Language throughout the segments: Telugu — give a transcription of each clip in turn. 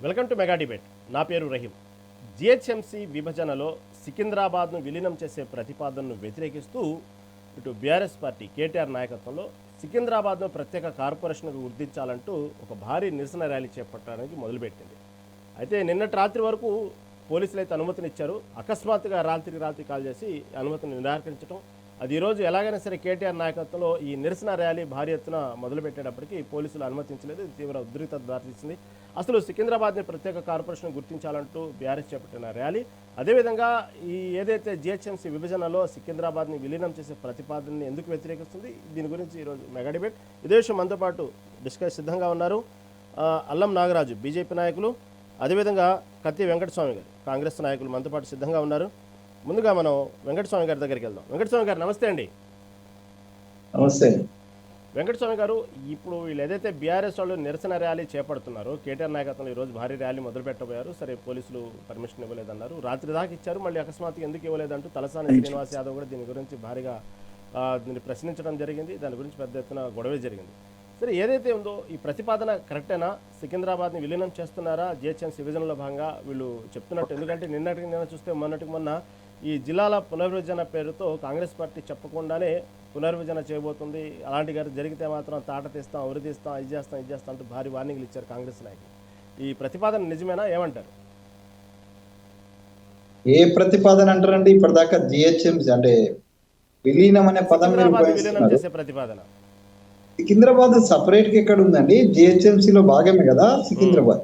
Welcome to mega debate. నా పేరు రహీం. జిహెచ్ఎంసీ విభజనలో సికింద్రాబాద్ను విలీనం చేసే ప్రతిపాదనను వ్యతిరేకిస్తూ ఇటు బీఆర్ఎస్ పార్టీ కేటీఆర్ నాయకత్వంలో సికింద్రాబాద్ను ప్రత్యేక కార్పొరేషన్కు గుర్తించాలంటూ ఒక భారీ నిరసన ర్యాలీ చేపట్టడానికి మొదలుపెట్టింది. అయితే నిన్నటి రాత్రి వరకు పోలీసులు అయితే అనుమతినిచ్చారు. అకస్మాత్తుగా రాత్రి కాల్ చేసి అనుమతిని నిరాకరించడం, అది ఈరోజు ఎలాగైనా సరే కేటీఆర్ నాయకత్వంలో ఈ నిరసన ర్యాలీ భారీ ఎత్తున మొదలుపెట్టేటప్పటికీ పోలీసులు అనుమతించలేదు. ఇది తీవ్ర ఉద్రిక్తత దారితీసింది. అసలు సికింద్రాబాద్ని ప్రత్యేక కార్పొరేషన్ గుర్తించాలంటూ బీఆర్ఎస్ చేపట్టిన ర్యాలీ, అదేవిధంగా ఈ ఏదైతే జిహెచ్ఎంసీ విభజనలో సికింద్రాబాద్ని విలీనం చేసే ప్రతిపాదనని ఎందుకు వ్యతిరేకిస్తుంది, దీని గురించి ఈరోజు మెగా డిబేట్. ఇదే విషయం మనతో పాటు డిస్కస్ సిద్ధంగా ఉన్నారు అల్లం నాగరాజు బీజేపీ నాయకులు, అదేవిధంగా కత్తి వెంకటస్వామి గారు కాంగ్రెస్ నాయకులు మనతో పాటు సిద్ధంగా ఉన్నారు. ముందుగా మనం వెంకటస్వామి గారి దగ్గరికి వెళ్దాం. వెంకటస్వామి గారు నమస్తే అండి. నమస్తే వెంకటస్వామి గారు, ఇప్పుడు వీళ్ళు ఏదైతే బీఆర్ఎస్ వాళ్ళు నిరసన ర్యాలీ చేపడుతున్నారో కేటీఆర్ నాయకత్వంలో ఈరోజు భారీ ర్యాలీ మొదలు పెట్టబోయారు. సరే, పోలీసులు పర్మిషన్ ఇవ్వలేదన్నారు, రాత్రి దాకా ఇచ్చారు, మళ్ళీ అకస్మాత్తుగా ఎందుకు ఇవ్వలేదంటూ తలసాని శ్రీనివాస్ యాదవ్ కూడా దీని గురించి భారీగా దీన్ని ప్రశ్నించడం జరిగింది. దాని గురించి పెద్ద ఎత్తున గొడవ జరిగింది. సరే, ఏదైతే ఉందో ఈ ప్రతిపాదన కరెక్టేనా? సికింద్రాబాద్ని విలీనం చేస్తున్నారా జిహెచ్ఎంసీ విభజనలో భాగంగా వీళ్ళు చెప్తున్నట్టు? ఎందుకంటే నిన్న చూస్తే మొన్న ఈ జిల్లాల పునర్విభజన పేరుతో కాంగ్రెస్ పార్టీ చెప్పకుండానే పునర్విభజన చేయబోతుంది, అలాంటి గారు జరిగితే మాత్రం తాట తీస్తాం, ఉరి తీస్తాం, ఇది చేస్తాం అంటూ భారీ వార్నింగ్లు ఇచ్చారు కాంగ్రెస్ నాయకులు. ఈ ప్రతిపాదన నిజమేనా? ఏమంటారు? ఏ ప్రతిపాదన అంటారంటే ఇప్పటిదాకా జిహెచ్ఎంసీ అంటే విలీనం అనే పదం విలీనం చేసే ప్రతిపాదన. సికింద్రాబాద్ సపరేట్ గా ఎక్కడ ఉందండి? జిహెచ్ఎంసీ లో భాగమే కదా సికింద్రాబాద్.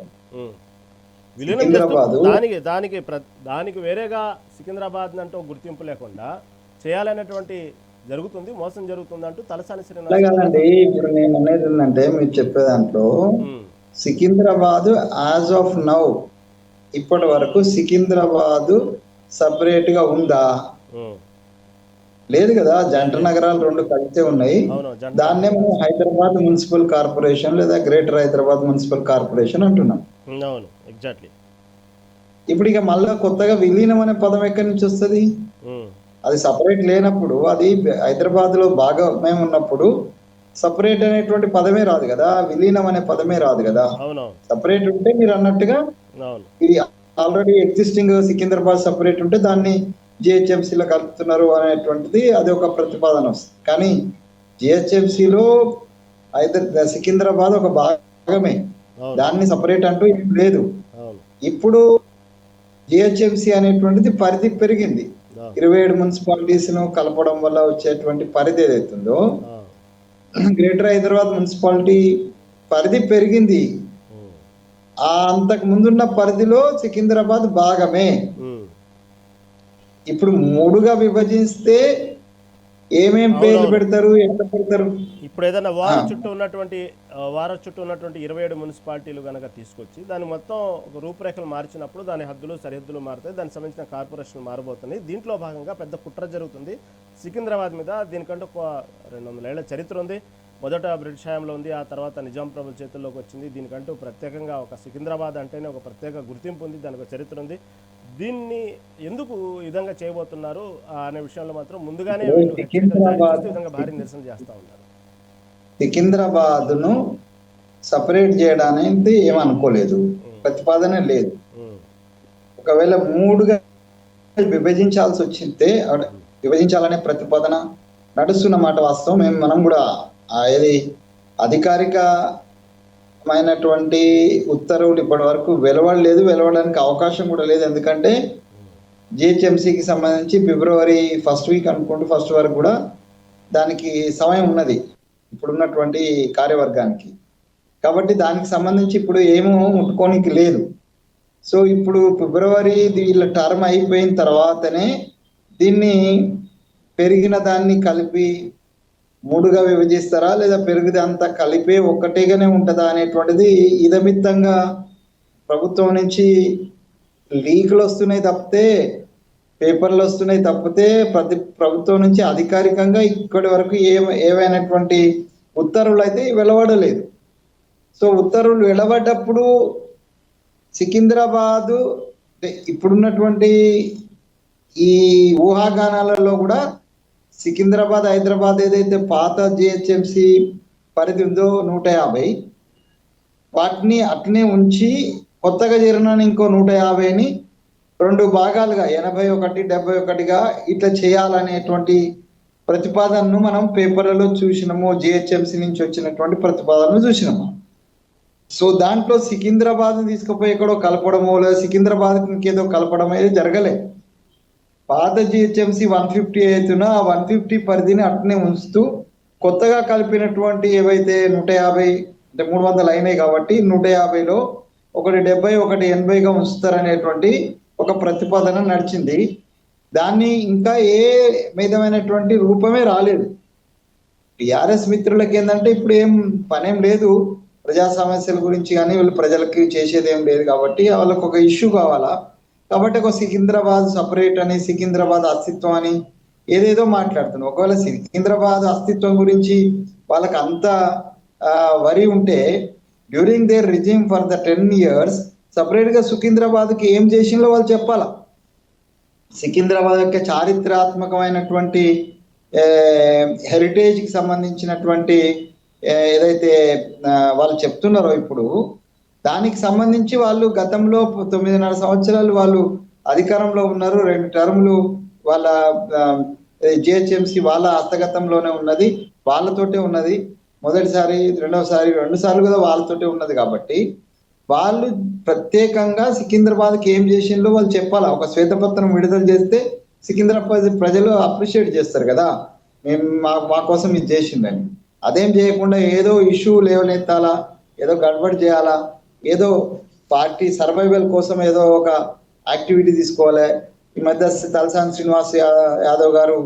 దానికి వేరేగా సికింద్రాబాద్ అంటూ గుర్తింపు లేకుండా చేయాలనేటువంటి జరుగుతుంది, మోసం జరుగుతుంది అంటూ తలసాని శ్రీనివాస్. కాదండి, ఇప్పుడు నేను అనేది ఏంటంటే మీరు చెప్పే దాంట్లో సికింద్రాబాద్ యాజ్ ఆఫ్ నౌ ఇప్పటి వరకు సికింద్రాబాద్ సపరేట్ గా ఉందా? లేదు కదా. జంట నగరాలు రెండు కలిసే ఉన్నాయి. దాన్నే మనం హైదరాబాద్ మున్సిపల్ కార్పొరేషన్ లేదా గ్రేటర్ హైదరాబాద్ మున్సిపల్ కార్పొరేషన్ అంటున్నాం. ఇప్పుడు ఇక మళ్ళా కొత్తగా విలీనం అనే పదం ఎక్కడి నుంచి వస్తుంది? అది సపరేట్ లేనప్పుడు, అది హైదరాబాద్ లో భాగమే ఉన్నప్పుడు సపరేట్ అనేటువంటి పదమే రాదు కదా, విలీనం అనే పదమే రాదు కదా. సపరేట్ ఉంటే మీరు అన్నట్టుగా ఇది ఆల్రెడీ ఎగ్జిస్టింగ్ సికింద్రాబాద్ సపరేట్ ఉంటే దాన్ని జిహెచ్ఎంసీలో కలుపుతున్నారు అనేటువంటిది అది ఒక ప్రతిపాదన వస్తుంది. కానీ జిహెచ్ఎంసీలో సికింద్రాబాద్ ఒక భాగమే, దాన్ని సపరేట్ అంటూ ఏం లేదు. ఇప్పుడు జిహెచ్ఎంసీ అనేటువంటిది పరిధి పెరిగింది. 27 మున్సిపాలిటీస్ ను కలపడం వల్ల వచ్చేటువంటి పరిధి ఏదైతుందో గ్రేటర్ హైదరాబాద్ మున్సిపాలిటీ పరిధి పెరిగింది. అంతకు ముందున్న పరిధిలో సికింద్రాబాద్ భాగమే. ఇప్పుడు 3గా విభజిస్తే ఏమేం పేర్లు పెడతారు, ఎట్లా పెడతారు? ఇప్పుడు ఏదైనా వారు చుట్టూ ఉన్నటువంటి 27 మున్సిపాలిటీలు కనుక తీసుకొచ్చి దాన్ని మొత్తం ఒక రూపురేఖలు మార్చినప్పుడు దాని హద్దులు సరిహద్దులు మారుతాయి, దానికి సంబంధించిన కార్పొరేషన్ మారబోతున్నాయి. దీంట్లో భాగంగా పెద్ద కుట్ర జరుగుతుంది సికింద్రాబాద్ మీద. దీనికంటే 200 ఏళ్ల చరిత్ర ఉంది. మొదట బ్రిటిష్ హయాంలో ఉంది, ఆ తర్వాత నిజాం ప్రభుత్వ చేతుల్లోకి వచ్చింది. దీనికంటూ ప్రత్యేకంగా ఒక సికింద్రాబాద్ అంటేనే ఒక ప్రత్యేక గుర్తింపు ఉంది, దానికి ఒక చరిత్ర ఉంది. దీన్ని ఎందుకు ఈ విధంగా చేయబోతున్నారు అనే విషయంలో మాత్రం ముందుగానే భారీ నిరసన చేస్తా ఉన్నారు. సికింద్రాబాద్ ను సపరేట్ చేయడానికి ఏమనుకోలేదు, ప్రతిపాదన లేదు. ఒకవేళ 3గా విభజించాల్సి వచ్చితే విభజించాలనే ప్రతిపాదన నడుస్తున్న మాట వాస్తవం. మనం కూడా ఏది అధికారికమైనటువంటి ఉత్తర్వులు ఇప్పటి వరకు వెలువడలేదు, వెలువడడానికి అవకాశం కూడా లేదు. ఎందుకంటే జిహెచ్ఎంసీకి సంబంధించి ఫిబ్రవరి 1st వీక్ అనుకుంటూ 1st వరకు కూడా దానికి సమయం ఉన్నది ఇప్పుడున్నటువంటి కార్యవర్గానికి. కాబట్టి దానికి సంబంధించి ఇప్పుడు ఏమో ముట్టుకోనికి లేదు. సో ఇప్పుడు ఫిబ్రవరి వీళ్ళ టర్మ్ అయిపోయిన తర్వాతనే దీన్ని పెరిగిన దాన్ని కలిపి 3గా విభజిస్తారా లేదా పెరిగితే అంతా కలిపే ఒక్కటేగానే ఉంటుందా అనేటువంటిది ఇదమిత్తంగా ప్రభుత్వం నుంచి లీకులు వస్తున్నాయి తప్పితే, పేపర్లు వస్తున్నాయి తప్పితే ప్రభుత్వం నుంచి అధికారికంగా ఇక్కడి వరకు ఏవైనటువంటి ఉత్తర్వులు అయితే వెలువడలేదు. సో ఉత్తర్వులు వెలువడ్డప్పుడు సికింద్రాబాదు ఇప్పుడున్నటువంటి ఈ ఊహాగానాలలో కూడా సికింద్రాబాద్ హైదరాబాద్ ఏదైతే పాత జిహెచ్ఎంసీ పరిధి ఉందో 150 వాటిని అట్నే ఉంచి కొత్తగా చేరిన ఇంకో 150ని 2 భాగాలుగా 81, 71గా ఇట్లా చేయాలనేటువంటి ప్రతిపాదనను మనం పేపర్లలో చూసినాము. జిహెచ్ఎంసి నుంచి వచ్చినటువంటి ప్రతిపాదనను చూసినాము. సో దాంట్లో సికింద్రాబాద్ తీసుకుపోయి ఎక్కడో కలపడమో లేదా సికింద్రాబాద్ ఇంకేదో కలపడం అనేది జరగలే. పాత జిహెచ్ఎంసి 150 అవుతున్నా ఆ 150 పరిధిని అట్నే ఉంచుతూ కొత్తగా కలిపినటువంటి ఏవైతే 150 అంటే 300 అయినాయి కాబట్టి 150లో ఒకటి 70 ఒకటి 80గా ఉంచుతారనేటువంటి ఒక ప్రతిపాదన నడిచింది. దాన్ని ఇంకా ఏ విధమైనటువంటి రూపమే రాలేదు. టిఆర్ఎస్ మిత్రులకి ఏంటంటే ఇప్పుడు ఏం పనేం లేదు, ప్రజా సమస్యల గురించి కానీ వీళ్ళు ప్రజలకి చేసేది ఏం లేదు కాబట్టి వాళ్ళకి ఒక ఇష్యూ కావాలా కాబట్టి ఒక సికింద్రాబాద్ సపరేట్ అని సికింద్రాబాద్ అస్తిత్వం అని ఏదేదో మాట్లాడుతున్నారు. ఒకవేళ సికింద్రాబాద్ అస్తిత్వం గురించి వాళ్ళకి అంత వరి ఉంటే during their regime for the 10 years separate గా సికింద్రాబాద్కి ఏం చేసిందో వాళ్ళు చెప్పాలా. సికింద్రాబాద్ యొక్క చారిత్రాత్మకమైనటువంటి హెరిటేజ్కి సంబంధించినటువంటి ఏదైతే వాళ్ళు చెప్తున్నారో ఇప్పుడు దానికి సంబంధించి వాళ్ళు గతంలో 9.5 సంవత్సరాలు వాళ్ళు అధికారంలో ఉన్నారు. 2 టర్ములు వాళ్ళ జిహెచ్ఎంసి వాళ్ళ హస్తగతంలోనే ఉన్నది, వాళ్ళతోటే ఉన్నది. మొదటిసారి రెండోసారి 2 సార్లు కూడా వాళ్ళతోటే ఉన్నది కాబట్టి వాళ్ళు ప్రత్యేకంగా సికింద్రాబాద్కి ఏం చేసిందో వాళ్ళు చెప్పాలా. ఒక శ్వేతపత్రం విడుదల చేస్తే సికింద్రాబాద్ ప్రజలు అప్రిషియేట్ చేస్తారు కదా, మేము మా కోసం ఇది చేసిందని. అదేం చేయకుండా ఏదో ఇష్యూ లేవనెత్తాలా, ఏదో గడబడి చేయాలా, ఏదో పార్టీ సర్వైవల్ కోసం ఏదో ఒక యాక్టివిటీ తీసుకోవాలి. ఈ మధ్య తలసాని శ్రీనివాస్ యాదవ్ గారు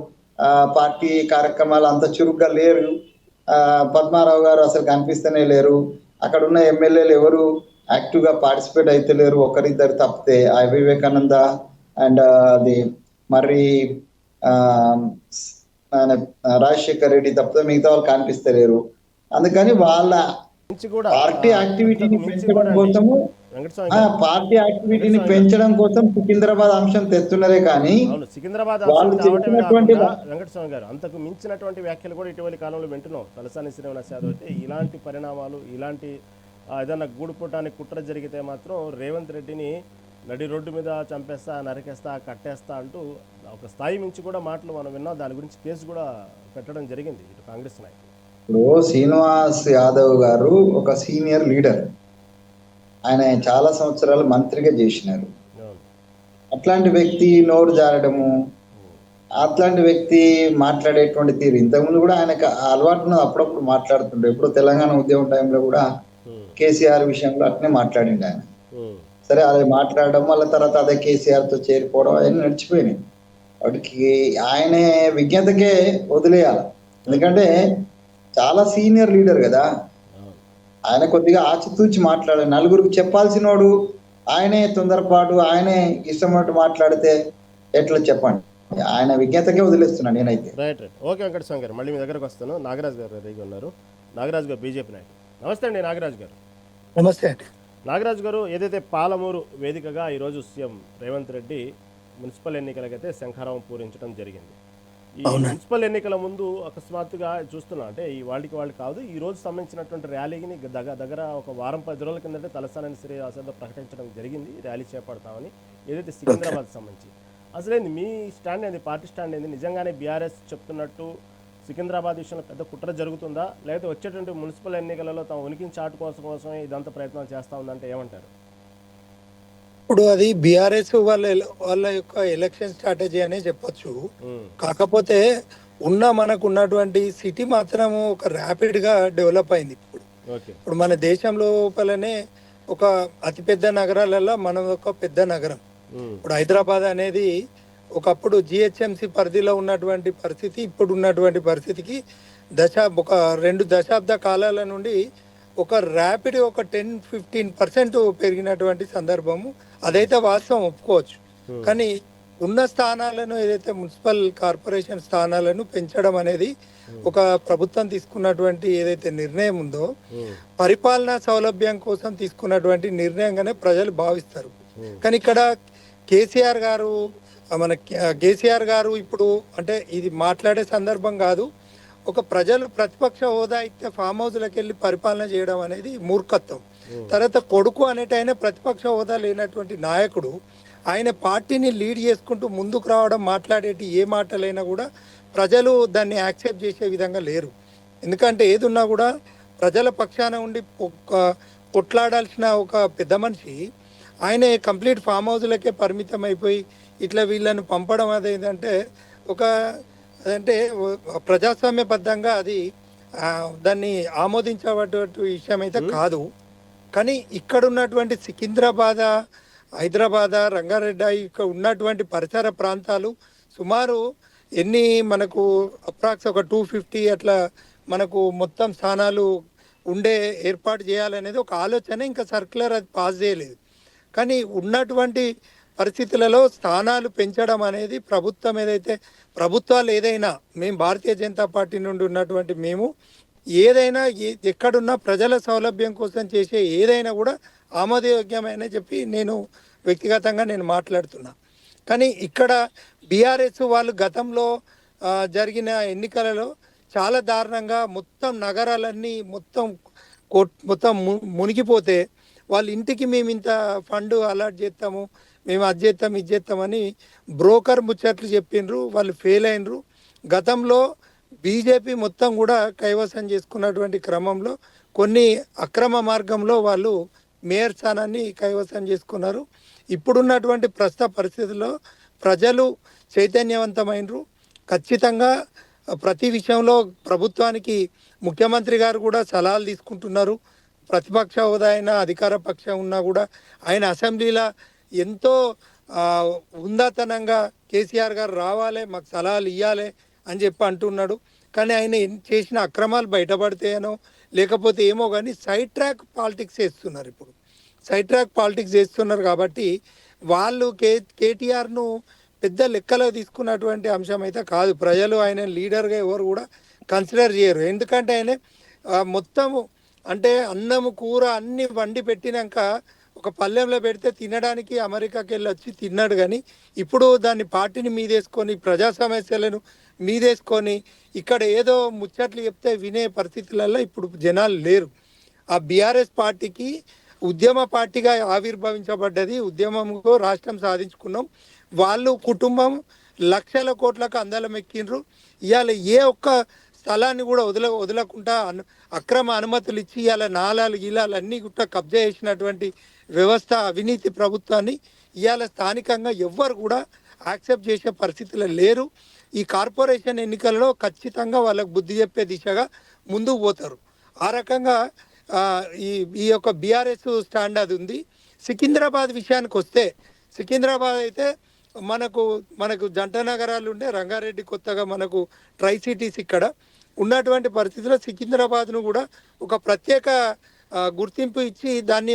పార్టీ కార్యక్రమాలు అంత చురుగ్గా లేరు. పద్మారావు గారు అసలు కనిపిస్తూనే లేరు. అక్కడ ఉన్న ఎమ్మెల్యేలు ఎవరు యాక్టివ్గా పార్టిసిపేట్ అయితే లేరు, ఒకరిద్దరు తప్పితే. వివేకానంద అండ్ అది మర్రి రాజశేఖర్ రెడ్డి తప్పితే మిగతా వాళ్ళు కనిపిస్తలేరు. అందుకని వాళ్ళ పార్టీ యాక్టివిటీని పెంచడం కోసము సికింద్రాబాద్ అంశం తెస్తున్నారే కానీ సికింద్రాబాద్ వెంకటస్వామి గారు అంతకు మించినటువంటి వ్యాఖ్యలు కూడా ఇటీవలి కాలంలో వింటున్నాం. తలసాని శ్రీనివాస్ యాదవ్ అయితే ఇలాంటి పరిణామాలు, ఇలాంటి ఏదైనా గూడుపుటానికి కుట్ర జరిగితే మాత్రం రేవంత్ రెడ్డిని నడి రోడ్డు మీద చంపేస్తా, నరికేస్తా, కట్టేస్తా అంటూ ఒక స్థాయి మించి కూడా మాటలు మనం విన్నాం. దాని గురించి కేసు కూడా పెట్టడం జరిగింది ఇటు కాంగ్రెస్ నాయకులు. ఇప్పుడు శ్రీనివాస్ యాదవ్ గారు ఒక సీనియర్ లీడర్, ఆయన చాలా సంవత్సరాలు మంత్రిగా చేసినారు. అట్లాంటి వ్యక్తి నోరు జారడము, అట్లాంటి వ్యక్తి మాట్లాడేటువంటి తీరు, ఇంతకుముందు కూడా ఆయనకు అలవాటు అప్పుడప్పుడు మాట్లాడుతుండే. ఇప్పుడు తెలంగాణ ఉద్యమం టైంలో కూడా కేసీఆర్ విషయంలో అట్నే మాట్లాడిండు ఆయన. సరే అది మాట్లాడడం వల్ల తర్వాత అదే కేసీఆర్తో చేరిపోవడం అవన్నీ నడిచిపోయినాయి. వాటికి ఆయనే విజ్ఞతకే వదిలేయాలి. ఎందుకంటే చాలా సీనియర్ లీడర్ కదా, ఆయన కొద్దిగా ఆచితూచి మాట్లాడాలి. నలుగురికి చెప్పాల్సిన వాడు ఆయనే తొందరపాటు, ఆయనే ఇష్టమైనట్టు మాట్లాడితే ఎట్లా చెప్పండి. ఆయన విజ్ఞతకే వదిలేస్తున్నాను నేనైతే. రైట్ రైట్ ఓకే వెంకటస్వామి గారు, మళ్ళీ మీ దగ్గరకు వస్తాను. నాగరాజు గారు రెడీగా ఉన్నారు. నాగరాజు గారు బీజేపీ నాయకులు. నమస్తే అండి నాగరాజు గారు. నమస్తే అండి. నాగరాజు గారు, ఏదైతే పాలమూరు వేదికగా ఈరోజు సీఎం రేవంత్ రెడ్డి మున్సిపల్ ఎన్నికలకైతే శంఖారావం పూరించడం జరిగింది. ఈ మున్సిపల్ ఎన్నికల ముందు అకస్మాత్తుగా చూస్తున్నాం, అంటే ఈ వాళ్ళు కాదు, ఈ రోజు సంబంధించినటువంటి ర్యాలీని దగ్గర ఒక వారం 10 రోజుల కిందటే తలసాని శ్రీనివాస్ యాదవ్ ప్రకటించడం జరిగింది, ర్యాలీ చేపడతామని. ఏదైతే సికింద్రాబాద్ సంబంధించి అసలేంది మీ స్టాండ్ ఏంది, పార్టీ స్టాండ్ ఏంది? నిజంగానే బీఆర్ఎస్ చెప్తున్నట్టు సికింద్రాబాద్ విషయంలో పెద్ద కుట్ర జరుగుతుందా, లేకపోతే వచ్చేటువంటి మున్సిపల్ ఎన్నికలలో తమ ఉనికిని కోసమే ఇదంతా ప్రయత్నాలు చేస్తూ ఉందంటే ఏమంటారు? ఇప్పుడు అది బీఆర్ఎస్ వాళ్ళ యొక్క ఎలక్షన్ స్ట్రాటజీ అనే చెప్పొచ్చు. కాకపోతే మనకు ఉన్నటువంటి సిటీ మాత్రం ఒక ర్యాపిడ్ గా డెవలప్ అయింది. ఇప్పుడు మన దేశం లోపలనే ఒక అతిపెద్ద నగరాలలో మనం ఒక పెద్ద నగరం. ఇప్పుడు హైదరాబాద్ అనేది ఒకప్పుడు జిహెచ్ఎంసి పరిధిలో ఉన్నటువంటి పరిస్థితి ఇప్పుడు ఉన్నటువంటి పరిస్థితికి ఒక 2 దశాబ్ద కాలాల నుండి ఒక ర్యాపిడ్ ఒక 10-15% పెరిగినటువంటి సందర్భము. అదైతే వాస్తవం, ఒప్పుకోవచ్చు. కానీ ఉన్న స్థానాలను, ఏదైతే మున్సిపల్ కార్పొరేషన్ స్థానాలను పెంచడం అనేది ఒక ప్రభుత్వం తీసుకున్నటువంటి ఏదైతే నిర్ణయం ఉందో, పరిపాలనా సౌలభ్యం కోసం తీసుకున్నటువంటి నిర్ణయంగానే ప్రజలు భావిస్తారు. కానీ ఇక్కడ కేసీఆర్ గారు ఇప్పుడు అంటే ఇది మాట్లాడే సందర్భం కాదు, ఒక ప్రజలు ప్రతిపక్ష హోదా ఇస్తే ఫామ్ హౌస్లకు వెళ్ళి పరిపాలన చేయడం అనేది మూర్ఖత్వం. తర్వాత కొడుకు అనేటైన ప్రతిపక్ష హోదా లేనటువంటి నాయకుడు ఆయన పార్టీని లీడ్ చేసుకుంటూ ముందుకు రావడం, మాట్లాడేటి ఏ మాటలైనా కూడా ప్రజలు దాన్ని యాక్సెప్ట్ చేసే విధంగా లేరు. ఎందుకంటే ఏది ఉన్నా కూడా ప్రజల పక్షాన ఉండి కొట్లాడాల్సిన ఒక పెద్ద మనిషి ఆయనే కంప్లీట్ ఫామ్ హౌస్లకే పరిమితం అయిపోయి ఇట్లా వీళ్ళని పంపడం అదేంటంటే ఒక అంటే ప్రజాస్వామ్యబద్ధంగా అది దాన్ని ఆమోదించబడ్డ విషయం అయితే కాదు. కానీ ఇక్కడ ఉన్నటువంటి సికింద్రాబాద్, హైదరాబాద్, రంగారెడ్డి ఇక్కడ ఉన్నటువంటి పరిసర ప్రాంతాలు సుమారు ఎన్ని మనకు అప్రాక్స్ ఒక 250 అట్లా మనకు మొత్తం స్థానాలు ఉండే ఏర్పాటు చేయాలనేది ఒక ఆలోచన. ఇంకా సర్క్యులర్ అది పాస్ చేయలేదు. కానీ ఉన్నటువంటి పరిస్థితులలో స్థానాలు పెంచడం అనేది ప్రభుత్వం ఏదైతే ప్రభుత్వాలు ఏదైనా మేము భారతీయ జనతా పార్టీ నుండి ఉన్నటువంటి మేము ఏదైనా ఎక్కడున్నా ప్రజల సౌలభ్యం కోసం చేసే ఏదైనా కూడా ఆమోదయోగ్యమైన చెప్పి నేను వ్యక్తిగతంగా నేను మాట్లాడుతున్నా. కానీ ఇక్కడ బీఆర్ఎస్ వాళ్ళు గతంలో జరిగిన ఎన్నికలలో చాలా దారుణంగా మొత్తం నగరాలన్నీ మొత్తం మునిగిపోతే వాళ్ళ ఇంటికి మేము ఇంత ఫండ్ అలాట్ చేస్తాము, మేము అది చేస్తాం ఇది చేస్తామని బ్రోకర్ ముచ్చట్లు చెప్పిండ్రు. వాళ్ళు ఫెయిల్ అయినరు. గతంలో బీజేపీ మొత్తం కూడా కైవసం చేసుకున్నటువంటి క్రమంలో కొన్ని అక్రమ మార్గంలో వాళ్ళు మేయర్ స్థానాన్ని కైవసం చేసుకున్నారు. ఇప్పుడున్నటువంటి ప్రస్తుత పరిస్థితుల్లో ప్రజలు చైతన్యవంతమైనరు. ఖచ్చితంగా ప్రతి విషయంలో ప్రభుత్వానికి ముఖ్యమంత్రి గారు కూడా సలహాలు తీసుకుంటున్నారు. ప్రతిపక్ష హోదా అయినా అధికార పక్షం ఉన్నా కూడా ఆయన అసెంబ్లీలో ఎంతో ఉందాతనంగా కేసీఆర్ గారు రావాలి, మాకు సలహాలు ఇవ్వాలి అని చెప్పి అంటున్నాడు. కానీ ఆయన చేసిన అక్రమాలు బయటపడితేనో లేకపోతే ఏమో కానీ సైడ్ ట్రాక్ పాలిటిక్స్ చేస్తున్నారు. ఇప్పుడు సైడ్ ట్రాక్ పాలిటిక్స్ చేస్తున్నారు కాబట్టి వాళ్ళు కేటీఆర్ను పెద్ద లెక్కలో తీసుకున్నటువంటి అంశం అయితే కాదు. ప్రజలు ఆయన లీడర్గా ఎవరు కూడా కన్సిడర్ చేయరు. ఎందుకంటే ఆయన మొత్తము అంటే అన్నము కూర అన్ని వండి పెట్టినాక ఒక పల్లెంలో పెడితే తినడానికి అమెరికాకి వెళ్ళి వచ్చి తిన్నాడు. కానీ ఇప్పుడు దాన్ని పార్టీని మీదేసుకొని ప్రజా సమస్యలను మీదేసుకొని ఇక్కడ ఏదో ముచ్చట్లు చెప్తే వినే పరిస్థితులలో ఇప్పుడు జనాలు లేరు. ఆ బీఆర్ఎస్ పార్టీకి ఉద్యమ పార్టీగా ఆవిర్భవించబడ్డది. ఉద్యమంలో రాష్ట్రం సాధించుకున్నాం. వాళ్ళు కుటుంబం లక్షల కోట్లకు అందలం ఎక్కిండ్రు. ఇవాళ ఏ ఒక్క స్థలాన్ని కూడా వదలకుండా అక్రమ అనుమతులు ఇచ్చి ఇవాళ నాలాలు గీలాలు అన్నీ కూడా కబ్జా చేసినటువంటి వ్యవస్థ అవినీతి ప్రభుత్వాన్ని ఇవాళ స్థానికంగా ఎవ్వరు కూడా యాక్సెప్ట్ చేసే పరిస్థితులు లేరు. ఈ కార్పొరేషన్ ఎన్నికల్లో ఖచ్చితంగా వాళ్ళకు బుద్ధి చెప్పే దిశగా ముందుకు పోతారు. ఆ రకంగా ఈ యొక్క బీఆర్ఎస్ స్టాండ్ అది ఉంది. సికింద్రాబాద్ విషయానికి వస్తే సికింద్రాబాద్ అయితే మనకు జంట నగరాలు ఉండే రంగారెడ్డి కొత్తగా మనకు ట్రై సిటీస్ ఇక్కడ ఉన్నటువంటి పరిస్థితుల్లో సికింద్రాబాద్ను కూడా ఒక ప్రత్యేక గుర్తింపు ఇచ్చి దాన్ని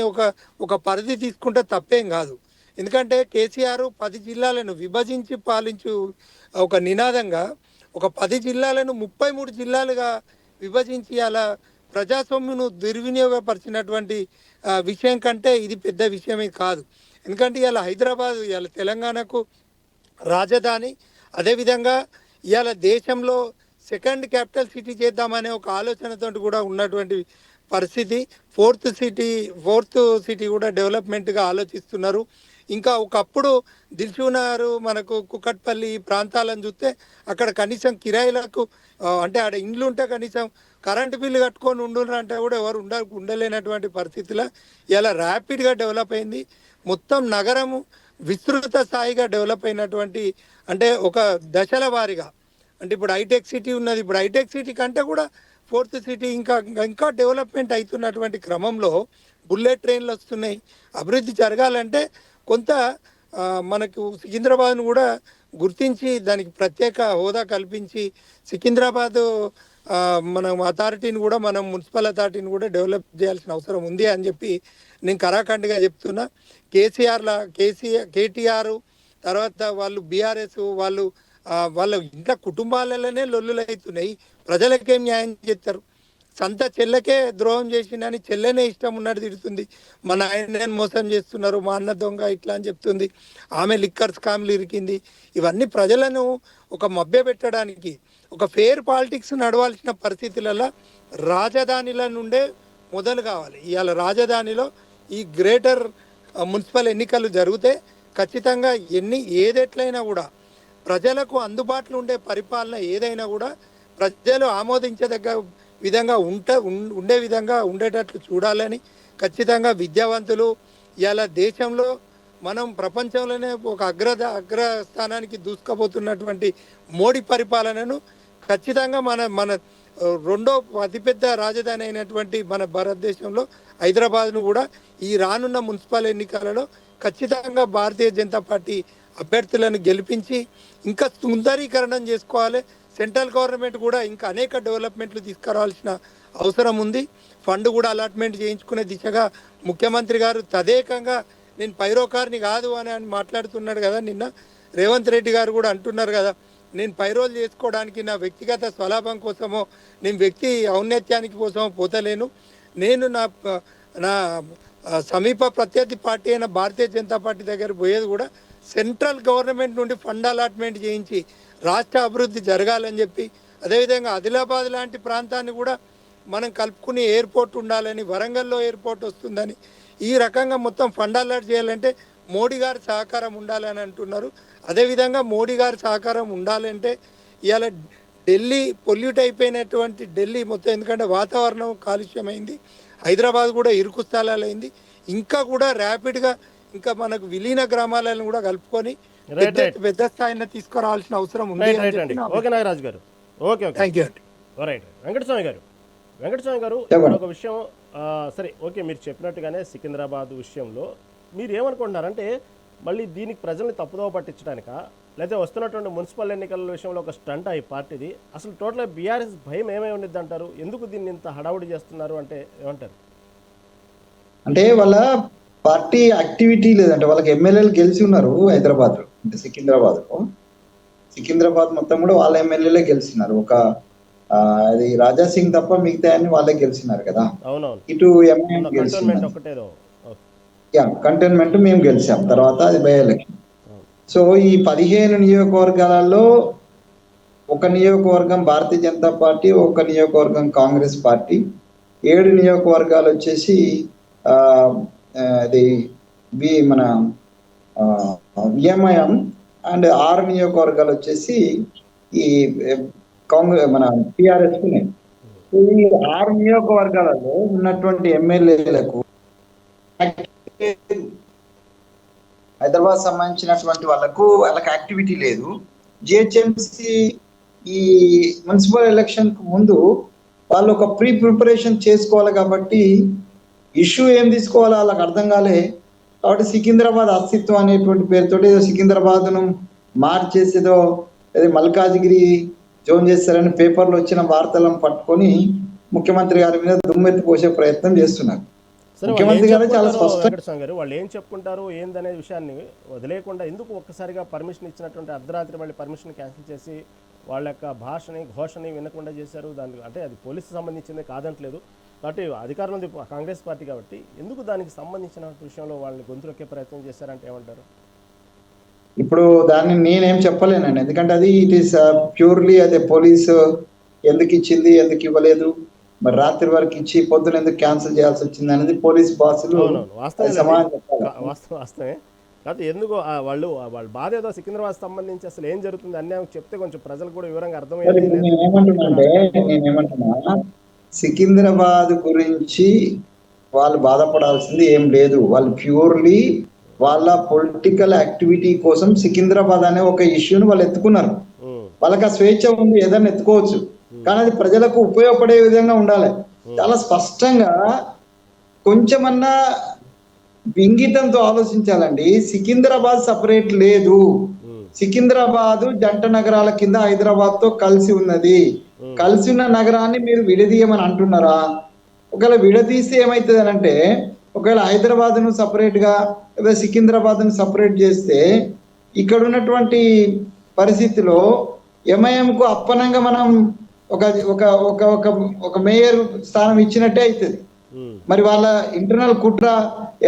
ఒక పరిధి తీసుకుంటే తప్పేం కాదు. ఎందుకంటే కేసీఆర్ 10 జిల్లాలను విభజించి పాలించు ఒక నినాదంగా ఒక 10 జిల్లాలను 33 జిల్లాలుగా విభజించి అలా ప్రజాస్వామ్యను దుర్వినియోగపరిచినటువంటి విషయం కంటే ఇది పెద్ద విషయమే కాదు. ఎందుకంటే ఇవాళ హైదరాబాద్ ఇవాళ తెలంగాణకు రాజధాని, అదేవిధంగా ఇవాళ దేశంలో సెకండ్ క్యాపిటల్ సిటీ చేద్దామనే ఒక ఆలోచనతో కూడా ఉన్నటువంటి పరిస్థితి. ఫోర్త్ సిటీ కూడా డెవలప్మెంట్గా ఆలోచిస్తున్నారు. ఇంకా ఒకప్పుడు దిల్సుఖ్నగర్ మనకు కుకట్పల్లి ప్రాంతాలను చూస్తే అక్కడ కనీసం కిరాయిలకు అంటే ఆడ ఇండ్లు ఉంటే కనీసం కరెంటు బిల్లు కట్టుకొని ఉండాలంటే కూడా ఎవరు ఉండలేనటువంటి పరిస్థితిలో ఇలా ర్యాపిడ్గా డెవలప్ అయింది. మొత్తం నగరము విస్తృత స్థాయిగా డెవలప్ అయినటువంటి అంటే ఒక దశల వారీగా అంటే ఇప్పుడు హైటెక్ సిటీ ఉన్నది. ఇప్పుడు హైటెక్ సిటీ కంటే కూడా ఫోర్త్ సిటీ ఇంకా డెవలప్మెంట్ అవుతున్నటువంటి క్రమంలో బుల్లెట్ ట్రైన్లు వస్తున్నాయి. అభివృద్ధి జరగాలంటే కొంత మనకు సికింద్రాబాద్ను కూడా గుర్తించి దానికి ప్రత్యేక హోదా కల్పించి సికింద్రాబాద్ మనం అథారిటీని కూడా మనం మున్సిపల్ అథారిటీని కూడా డెవలప్ చేయాల్సిన అవసరం ఉంది అని చెప్పి నేను కరాఖండిగా చెప్తున్నా. కేటీఆర్ తర్వాత వాళ్ళు బీఆర్ఎస్ వాళ్ళు వాళ్ళ ఇంట్లో కుటుంబాలలోనే లొల్లులు అవుతున్నాయి. ప్రజలకేం న్యాయం చేస్తారు? సంత చెల్లెకే ద్రోహం చేసిందని చెల్లెనే ఇష్టం ఉన్నట్టు తిడుతుంది. మా నాయనని మోసం చేస్తున్నారు, మా అన్న దొంగ ఇట్లా అని చెప్తుంది. ఆమె లిక్కర్ స్కామ్లు ఇరికింది. ఇవన్నీ ప్రజలను ఒక మభ్య పెట్టడానికి ఒక ఫెయిర్ పాలిటిక్స్ నడవాల్సిన పరిస్థితులలో రాజధానిల నుండే మొదలు కావాలి. ఇవాళ రాజధానిలో ఈ గ్రేటర్ మున్సిపల్ ఎన్నికలు జరిగితే ఖచ్చితంగా ఏదెట్లయినా కూడా ప్రజలకు అందుబాటులో ఉండే పరిపాలన ఏదైనా కూడా ప్రజలు ఆమోదించదగ్గ విధంగా ఉండే విధంగా ఉండేటట్లు చూడాలని, ఖచ్చితంగా విద్యావంతులు ఇవాళ దేశంలో మనం ప్రపంచంలోనే ఒక అగ్రస్థానానికి దూసుకుపోతున్నటువంటి మోడీ పరిపాలనను ఖచ్చితంగా మన రెండో అతిపెద్ద రాజధాని అయినటువంటి మన భారతదేశంలో హైదరాబాద్ను కూడా ఈ రానున్న మున్సిపల్ ఎన్నికలలో ఖచ్చితంగా భారతీయ జనతా పార్టీ అభ్యర్థులను గెలిపించి ఇంకా సుందరీకరణం చేసుకోవాలి. సెంట్రల్ గవర్నమెంట్ కూడా ఇంకా అనేక డెవలప్మెంట్లు తీసుకురావాల్సిన అవసరం ఉంది. ఫండ్ కూడా అలాట్మెంట్ చేయించుకునే దిశగా ముఖ్యమంత్రి గారు తదేకంగా నేను పైరోకార్ని కాదు అని మాట్లాడుతున్నాడు కదా. నిన్న రేవంత్ రెడ్డి గారు కూడా అంటున్నారు కదా, నేను పైరోలు చేసుకోవడానికి నా వ్యక్తిగత స్వలాభం కోసమో నేను వ్యక్తి ఔన్నత్యానికి కోసమో పోతలేను. నేను నా సమీప ప్రత్యర్థి పార్టీ అయిన భారతీయ జనతా పార్టీ దగ్గర పోయేది కూడా సెంట్రల్ గవర్నమెంట్ నుండి ఫండ్ అలాట్మెంట్ చేయించి రాష్ట్ర అభివృద్ధి జరగాలని చెప్పి, అదేవిధంగా ఆదిలాబాద్ లాంటి ప్రాంతాన్ని కూడా మనం కలుపుకుని ఎయిర్పోర్ట్ ఉండాలని, వరంగల్లో ఎయిర్పోర్ట్ వస్తుందని, ఈ రకంగా మొత్తం ఫండ్ అలాట్ చేయాలంటే మోడీ గారి సహకారం ఉండాలని అంటున్నారు. అదేవిధంగా మోడీ గారి సహకారం ఉండాలంటే ఇవాళ ఢిల్లీ పొల్యూట్ అయిపోయినటువంటి ఢిల్లీ మొత్తం, ఎందుకంటే వాతావరణం కాలుష్యమైంది, హైదరాబాద్ కూడా ఇరుకు స్థలాలైంది, ఇంకా కూడా ర్యాపిడ్గా ఇంకా మనకు విలీన గ్రామాలను కూడా కలుపుకొని పెద్ద స్థాయిలో తీసుకురావాల్సిన అవసరం ఉంది. ఓకే నాగరాజు గారు, ఓకే ఓకే, థ్యాంక్ యూ అండి. రైట్. వెంకటస్వామి గారు ఒక విషయం, సరే ఓకే, మీరు చెప్పినట్టుగానే సికింద్రాబాద్ విషయంలో మీరు ఏమనుకుంటున్నారంటే మళ్ళీ దీనికి ప్రజల్ని తప్పుదోవ పట్టించడానికా, లేకపోతే వస్తున్నటువంటి మున్సిపల్ ఎన్నికల విషయంలో ఒక స్టంట్ ఈ పార్టీది? అసలు టోటల్గా బీఆర్ఎస్ భయం ఏమై ఉండిద్ది అంటారు? ఎందుకు దీన్ని ఇంత హడావుడి చేస్తున్నారు అంటే ఏమంటారు? అంటే వాళ్ళ పార్టీ యాక్టివిటీ లేదంటే వాళ్ళకి ఎమ్మెల్యేలు గెలిచి ఉన్నారు హైదరాబాద్ లో, అంటే సికింద్రాబాద్ మొత్తం కూడా వాళ్ళ ఎమ్మెల్యేలే గెలిచినారు. ఒక అది రాజా సింగ్ తప్ప మిగతా అన్ని వాళ్ళే గెలిచినారు కదా. ఇటు ఎంఐఎం కంటైన్మెంట్ మేము గెలిచాం, తర్వాత అది బై ఎలక్షన్. సో ఈ 15 నియోజకవర్గాలలో ఒక నియోజకవర్గం భారతీయ జనతా పార్టీ, ఒక నియోజకవర్గం కాంగ్రెస్ పార్టీ, 7 నియోజకవర్గాలు వచ్చేసి అది మన ఎంఐఎం, అండ్ 6 నియోజకవర్గాలు వచ్చేసి ఈ కాంగ్రెస్ మన టిఆర్ఎస్. ఈ 6 నియోజకవర్గాలలో ఉన్నటువంటి ఎమ్మెల్యేలకు హైదరాబాద్ సంబంధించినటువంటి వాళ్ళకి యాక్టివిటీ లేదు. జిహెచ్ఎంసి ఈ మున్సిపల్ ఎలక్షన్ కు ముందు వాళ్ళు ఒక ప్రిపరేషన్ చేసుకోవాలి కాబట్టి ఇష్యూ ఏం తీసుకోవాలో వాళ్ళకి అర్థం కాలే. కాబట్టి సికింద్రాబాద్ అస్తిత్వం అనేటువంటి పేరుతో సికింద్రాబాద్ను మార్చేసేదో అదే మల్కాజ్గిరి జోన్ చేస్తారని పేపర్లో వచ్చిన వార్తలను పట్టుకొని ముఖ్యమంత్రి గారి మీద దుమ్మెత్తి పోసే ప్రయత్నం చేస్తున్నారు. ముఖ్యమంత్రి గారు చాలా స్పష్టంగా వాళ్ళు ఏం చెప్పుకుంటారు ఏందనే విషయాన్ని వదిలేకుండా ఎందుకు ఒక్కసారిగా పర్మిషన్ ఇచ్చినటువంటి అర్ధరాత్రి మళ్ళీ పర్మిషన్ క్యాన్సిల్ చేసి వాళ్ళ యొక్క ఘోషని వినకుండా చేశారు? దానికి అంటే అది పోలీసు సంబంధించిందే కాదంటలేదు, కాబట్టి అధికారంలో కాంగ్రెస్ పార్టీ కాబట్టి ఎందుకు దానికి సంబంధించిన విషయంలో వాళ్ళని గొంతులొక్కే ప్రయత్నం చేశారంటే ఏమంటారు? ఇప్పుడు దాన్ని నేనేం చెప్పలేనండి, ఎందుకంటే అది ఇట్ ఈస్ ప్యూర్లీ అదే పోలీసు ఎందుకు ఇచ్చింది, ఎందుకు ఇవ్వలేదు, మరి రాత్రి వరకు ఇచ్చి పొద్దున ఎందుకు క్యాన్సిల్ చేయాల్సి వచ్చింది అనేది పోలీస్ బాసులు వాస్తవమే కాదు. ఎందుకు వాళ్ళ బాధ ఏదో సికింద్రాబాద్ సంబంధించి అసలు ఏం జరుగుతుంది అన్యాయం చెప్తే కొంచెం ప్రజలు కూడా వివరంగా అర్థమయ్యేది. నేనేమంటున్నా, సికింద్రాబాద్ గురించి వాళ్ళు బాధపడాల్సింది ఏం లేదు. వాళ్ళు ప్యూర్లీ వాళ్ళ పొలిటికల్ యాక్టివిటీ కోసం సికింద్రాబాద్ అనే ఒక ఇష్యూని వాళ్ళు ఎత్తుకున్నారు. వాళ్ళకి ఆ స్వేచ్ఛ ఉంది, ఏదైనా ఎత్తుకోవచ్చు, కానీ అది ప్రజలకు ఉపయోగపడే విధంగా ఉండాలి. చాలా స్పష్టంగా కొంచెమన్నా ఇంగితంతో ఆలోచించాలండి. సికింద్రాబాద్ సపరేట్ లేదు, సికింద్రాబాద్ జంట నగరాల కింద హైదరాబాద్ తో కలిసి ఉన్నది. కలిసి ఉన్న నగరాన్ని మీరు విడదీయమని అంటున్నారా? ఒకవేళ విడదీస్తే ఏమవుతుంది అని అంటే, ఒకవేళ హైదరాబాద్ ను సపరేట్ గా లేదా సికింద్రాబాద్ ను సపరేట్ చేస్తే ఇక్కడ ఉన్నటువంటి పరిస్థితిలో ఎంఐఎం కు అప్పనంగా మనం ఒక ఒక ఒక ఒక ఒక మేయర్ స్థానం ఇచ్చినట్టే అవుతుంది. మరి వాళ్ళ ఇంటర్నల్ కుట్ర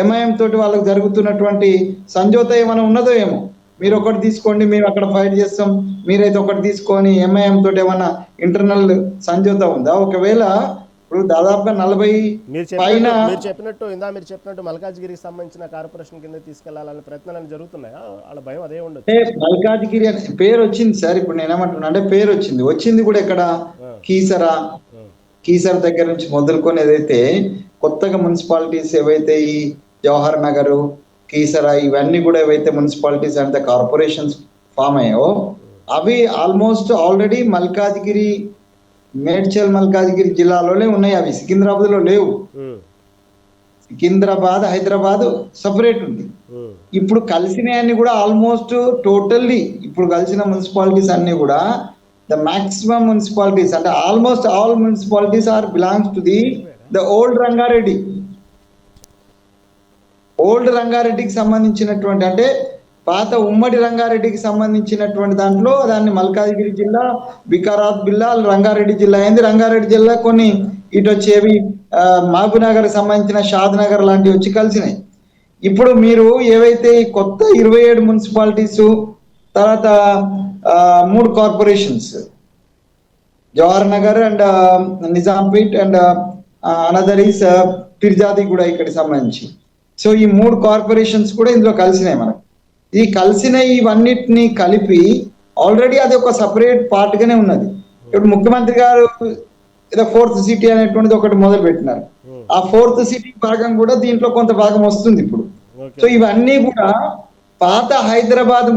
ఎంఐఎం తోటి వాళ్ళకు జరుగుతున్నటువంటి సంజోత ఏమైనా ఉన్నదో ఏమో. మీరు ఒకటి తీసుకోండి, మేము అక్కడ ఫైట్ చేస్తాం, మీరైతే ఒకటి తీసుకొని ఎంఐఎం తోటి ఏమన్నా ఇంటర్నల్ సంజోత ఉందా? ఒకవేళ ఇప్పుడు దాదాపుగా 40 పైన మీరు చెప్పినట్టు మల్కాజ్గిరికి సంబంధించిన కార్పొరేషన్ కింద తీసుకెళ్లాలనే ప్రయత్నాలు జరుగుతున్నాయా? వాళ్ళ భయం అదే అంటే ఉండొచ్చు. మల్కాజ్గిరి అనే పేరు వచ్చింది సార్. ఇప్పుడు నేను ఏమంటున్నా అంటే పేరు వచ్చింది కూడా ఎక్కడ? ఆ, కీసరా, ఆ, కీసర్ దగ్గర నుంచి మొదలుకొని ఏదైతే కొత్తగా మున్సిపాలిటీస్ ఏవైతే ఈ జవహర్ నగర్, కీసరా ఇవన్నీ కూడా ఏవైతే మున్సిపాలిటీస్ అండ్ కార్పొరేషన్స్ ఫామ్ అయ్యాయో అవి ఆల్మోస్ట్ ఆల్రెడీ మల్కాజ్గిరి, మేడ్చల్ మల్కాజ్గిరి జిల్లాలోనే ఉన్నాయి. అవి సికింద్రాబాద్ లో లేవు. ఉమ్, సికింద్రాబాద్, హైదరాబాద్ సపరేట్ ఉంది. ఉమ్, ఇప్పుడు కలిసినవన్నీ కూడా ఆల్మోస్ట్ టోటల్లీ ఇప్పుడు కలిసిన మున్సిపాలిటీస్ అన్ని కూడా ద మాక్సిమం మున్సిపాలిటీస్ అంటే almost all municipalities are belongs to the old రంగారెడ్డికి సంబంధించినటువంటి అంటే పాత ఉమ్మడి రంగారెడ్డికి సంబంధించినటువంటి దాంట్లో దాన్ని మల్కాజ్గిరి జిల్లా, వికారాబాద్ జిల్లా, రంగారెడ్డి జిల్లా అయింది. రంగారెడ్డి జిల్లా కొన్ని ఇటు వచ్చేవి మహబూబ్నగర్ సంబంధించిన షాద్ నగర్ లాంటివి వచ్చి కలిసినాయి. ఇప్పుడు మీరు ఏవైతే ఈ కొత్త 27 మున్సిపాలిటీస్, తర్వాత 3 corporations, Jawahar Nagar and Nizampet and another is Pirzadi కూడా ఇక్కడికి సంబంధించి. సో ఈ 3 కార్పొరేషన్స్ కూడా ఇందులో కలిసినాయి. మనకు ఈ కలిసిన ఇవన్నిటిని కలిపి ఆల్రెడీ అది ఒక సపరేట్ పార్ట్ గానే ఉన్నది. ఇప్పుడు ముఖ్యమంత్రి గారు ఏదో 4th సిటీ అనేటువంటిది ఒకటి మొదలు పెట్టినారు. ఆ 4th సిటీ భాగం కూడా దీంట్లో కొంత భాగం వస్తుంది ఇప్పుడు. సో ఇవన్నీ కూడా పాత హైదరాబాద్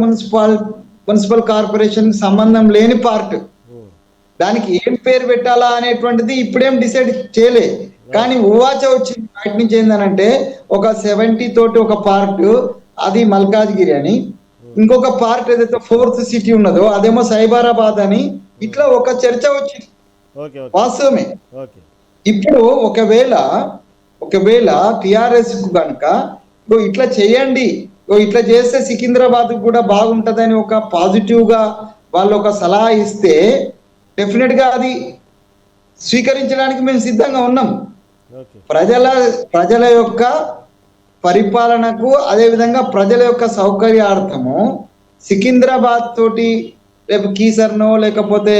మున్సిపల్ కార్పొరేషన్ సంబంధం లేని పార్ట్. దానికి ఏం పేరు పెట్టాలా అనేటువంటిది ఇప్పుడేం డిసైడ్ చేయలే. కానీ ఉవాచ వచ్చింది బయట నుంచి ఏందనంటే ఒక 70 తోటి ఒక పార్ట్ అది మల్కాజ్గిరి అని, ఇంకొక పార్ట్ ఏదైతే 4th సిటీ ఉన్నదో అదేమో సైబరాబాద్ అని, ఇట్లా ఒక చర్చ వచ్చింది. వాస్తవమే. ఇప్పుడు ఒకవేళ టిఆర్ఎస్ కు కనుక ఇట్లా చేయండి, ఇట్లా చేస్తే సికింద్రాబాద్ కూడా బాగుంటదని ఒక పాజిటివ్ గా వాళ్ళు ఒక సలహా ఇస్తే డెఫినెట్ గా అది స్వీకరించడానికి మేము సిద్ధంగా ఉన్నాం. ప్రజల యొక్క పరిపాలనకు, అదే విధంగా ప్రజల యొక్క సౌకర్యార్థము సికింద్రాబాద్ తోటి రేపు కీసర్నో లేకపోతే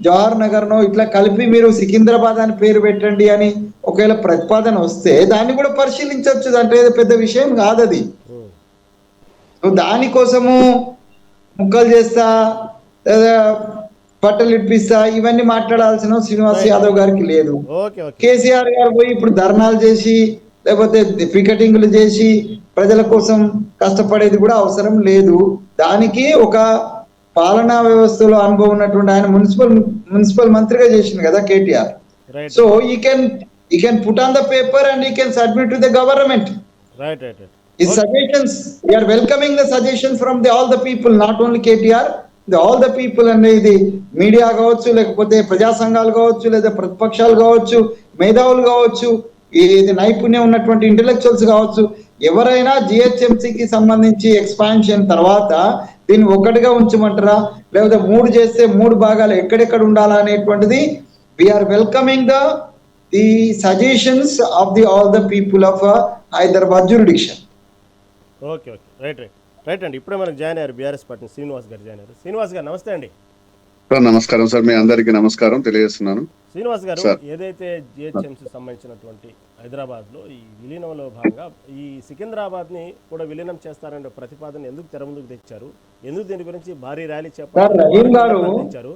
జవహర్ నగర్నో ఇట్లా కలిపి మీరు సికింద్రాబాద్ అని పేరు పెట్టండి అని ఒకవేళ ప్రతిపాదన వస్తే దాన్ని కూడా పరిశీలించవచ్చు. అంటే పెద్ద విషయం కాదు అది. దానికోసము ముక్కలు చేస్తా లేదా బట్టలు ఇప్పిస్తా ఇవన్నీ మాట్లాడాల్సిన శ్రీనివాస్ యాదవ్ గారికి లేదు. కేసీఆర్ గారు పోయి ఇప్పుడు ధర్నాలు చేసి లేకపోతే పికెటింగ్లు చేసి ప్రజల కోసం కష్టపడేది కూడా అవసరం లేదు. దానికి ఒక పాలనా వ్యవస్థలో అనుభవం ఉన్నటువంటి ఆయన మున్సిపల్ మంత్రిగా చేసింది కదా KTR. So he can put on the paper and he can submit to the government. His suggestions, we are welcoming the suggestions from all the people, not only KTR, all the people. అంటే ఇది మీడియా కావచ్చు, లేకపోతే ప్రజా సంఘాలు కావచ్చు, లేదా ప్రతిపక్షాలు కావచ్చు, మేధావులు కావచ్చు, ఇది నైపుణ్యం ఉన్నటువంటి ఇంటెలెక్చువల్స్ కావచ్చు, ఎవరైనా జిహెచ్ఎంసీకి సంబంధించి ఎక్స్పాన్షన్ తర్వాత దీన్ని ఒకటిగా ఉంచమంటారా లేకపోతే 3 చేస్తే 3 భాగాలు ఎక్కడెక్కడ ఉండాలా అనేటువంటిది we are welcoming the suggestions of all the people of Hyderabad jurisdiction. Okay right అండి. ఇప్పుడే మనకు జాయిన్ అయ్యారు బీఆర్ఎస్ పార్టీ శ్రీనివాస్ గారు జాయిన్ అయ్యారు. శ్రీనివాస్ గారు నమస్తే అండి. నమస్కారం సార్, మీ అందరికీ నమస్కారం తెలియజేస్తున్నాను. శ్రీనివాస్ గారు, ఏదైతే జిహెచ్ఎంసీ సంబంధించినటువంటి హైదరాబాద్లో ఈ విలీనంలో భాగంగా ఈ సికింద్రాబాద్ని కూడా విలీనం చేస్తారనే ప్రతిపాదన ఎందుకు తెర ముందుకు తెచ్చారు? ఎందుకు దీని గురించి భారీ ర్యాలీ చేపట్టారు?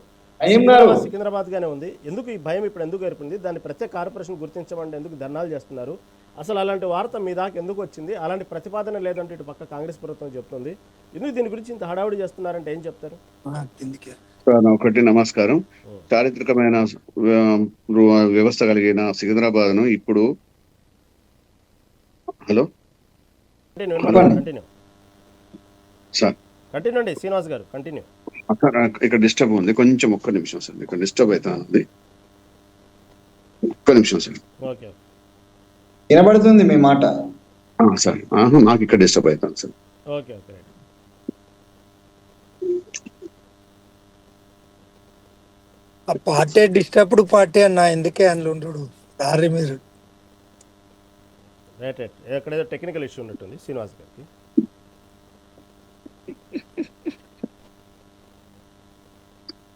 సికింద్రాబాద్ గానే ఉంది. ఎందుకు ఈ భయం ఇప్పుడు ఎందుకు ఏర్పడింది? దాన్ని ప్రత్యేక కార్పొరేషన్ గుర్తించమంటే ఎందుకు ధర్నాలు చేస్తున్నారు? అసలు అలాంటి వార్త మీ దాకా ఎందుకు వచ్చింది? అలాంటి ప్రతిపాదన లేదంటే ఇటు పక్క కాంగ్రెస్ ప్రభుత్వం చెప్తుంది. ఎందుకు దీని గురించి ఇంత హడావుడి చేస్తున్నారంటే ఏం చెప్తారు? ఒకటి నమస్కారం. చారిత్రకమైన వ్యవస్థ కలిగిన సికింద్రాబాద్ ను ఇప్పుడు హలో కంటిన్యూ అండి శ్రీనివాస్ గారు, కంటిన్యూ. ఇక్కడ డిస్టర్బ్ ఉంది, కొంచెం ఒక్క నిమిషం సార్. ఇక్కడ డిస్టర్బ్ అవుతుంది, ఒక్క నిమిషం సార్. ఓకే, వినబడుతుంది మీ మాట సార్. నాకు ఇక్కడ డిస్టర్బ్ అవుతాను సార్. Okay okay. ఆ పార్టీ డిస్టర్బ్డ్ పార్టీ అన్న, ఎందుకే అందులో ఉండడు దారి మీరు. రైట్ ఎక్కడేదో టెక్నికల్ ఇష్యూ ఉన్నట్టుంది శ్రీనివాస్ గారికి.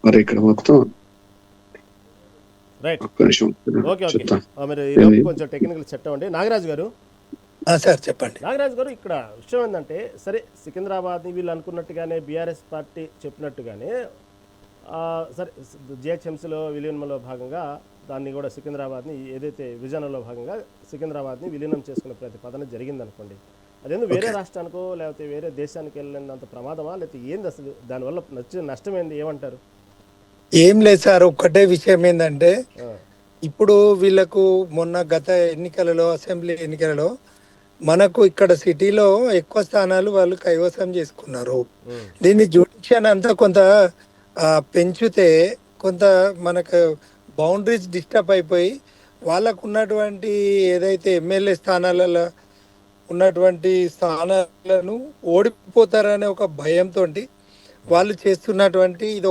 మరి ఇక్కడ మొత్తం రైట్. ఒక్క నిమిషం ఓకే ఓకే చెప్తాను. మీరు ఈలోపు కొంచెం టెక్నికల్ సెట్ అవ్వండి. నాగరాజు గారు, సార్ చెప్పండి. నాగరాజు గారు, ఇక్కడ విషయం ఏంటంటే, సరే సికింద్రాబాద్ని వీళ్ళు అనుకున్నట్టుగానే బీఆర్ఎస్ పార్టీ చెప్పినట్టుగానే సరే జిహెచ్ఎంసీలో విలీనంలో భాగంగా దాన్ని కూడా సికింద్రాబాద్ని ఏదైతే విభజనలో భాగంగా సికింద్రాబాద్ని విలీనం చేసుకునే ప్రతిపాదన జరిగిందనుకోండి, అదేందుకు వేరే రాష్ట్రానికో లేకపోతే వేరే దేశానికి వెళ్ళినంత ప్రమాదమా, లేకపోతే ఏంది అసలు దానివల్ల నష్టం ఏంది, ఏమంటారు? ఏం లేదు సార్, ఒక్కటే విషయం ఏంటంటే ఆ, ఇప్పుడు వీళ్ళకు మొన్న గత ఎన్నికలలో అసెంబ్లీ ఎన్నికలలో మనకు ఇక్కడ సిటీలో ఎక్కువ స్థానాలు వాళ్ళు కైవసం చేసుకున్నారు. ఉమ్, దీన్ని జ్యుడిషియల్ అంతా కొంత పెంచితే కొంత మనకు బౌండరీస్ డిస్టర్బ్ అయిపోయి వాళ్ళకు ఉన్నటువంటి ఏదైతే ఎమ్మెల్యే స్థానాలలో ఉన్నటువంటి స్థానాలను ఓడిపోతారనే ఒక భయంతో వాళ్ళు చేస్తున్నటువంటి ఇది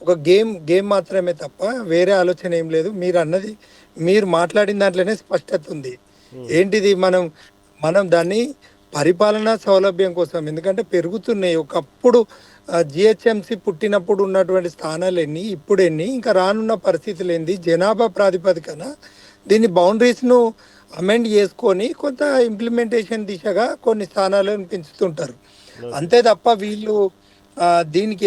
ఒక గేమ్ మాత్రమే తప్ప వేరే ఆలోచన ఏం లేదు. మీరు మాట్లాడిన దాంట్లోనే స్పష్టత ఉంది. ఏంటిది, మనం దాన్ని పరిపాలనా సౌలభ్యం కోసం, ఎందుకంటే పెరుగుతున్నాయి. ఒకప్పుడు జిహెచ్ఎంసి పుట్టినప్పుడు ఉన్నటువంటి స్థానాలు ఎన్ని, ఇప్పుడు ఎన్ని, ఇంకా రానున్న పరిస్థితులు ఏంది, జనాభా ప్రాతిపదికన దీన్ని బౌండరీస్ను అమెండ్ చేసుకొని కొంత ఇంప్లిమెంటేషన్ దిశగా కొన్ని స్థానాలను పెంచుతుంటారు. అంతే తప్ప వీళ్ళు దీనికి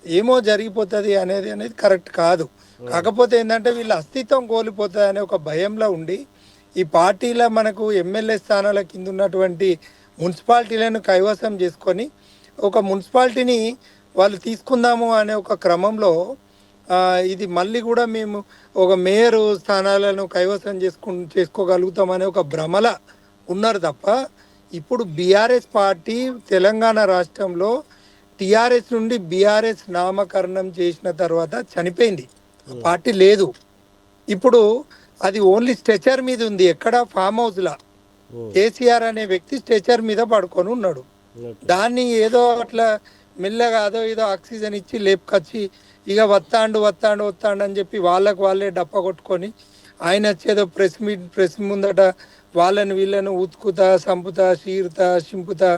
ఏమో జరిగిపోతుంది అనేది కరెక్ట్ కాదు. కాకపోతే ఏంటంటే వీళ్ళ అస్తిత్వం కోల్పోతుంది అనే ఒక భయంలో ఉండి ఈ పార్టీలో మనకు ఎమ్మెల్యే స్థానాల కింద ఉన్నటువంటి మున్సిపాలిటీలను కైవసం చేసుకొని ఒక మున్సిపాలిటీని వాళ్ళు తీసుకుందాము అనే ఒక క్రమంలో ఇది మళ్ళీ కూడా మేము ఒక మేయర్ స్థానాలను కైవసం చేసుకోగలుగుతామనే ఒక భ్రమల ఉన్నారు తప్ప, ఇప్పుడు బీఆర్ఎస్ పార్టీ తెలంగాణ రాష్ట్రంలో టిఆర్ఎస్ నుండి బీఆర్ఎస్ నామకరణం చేసిన తర్వాత చనిపోయింది. పార్టీ లేదు. ఇప్పుడు అది ఓన్లీ స్ట్రెచర్ మీద ఉంది. ఎక్కడ ఫామ్ హౌస్ లా కేసీఆర్ అనే వ్యక్తి స్ట్రెచర్ మీద పడుకొని ఉన్నాడు. దాన్ని ఏదో అట్లా మెల్లగా ఏదో ఆక్సిజన్ ఇచ్చి లేపుకొచ్చి ఇక వత్తాండు అని చెప్పి వాళ్ళే డప్ప కొట్టుకొని ఆయన వచ్చేదో ప్రెస్ ముందట వీళ్ళను ఉతుకుతా, సంపుతా, చీరుతా, చింపుతా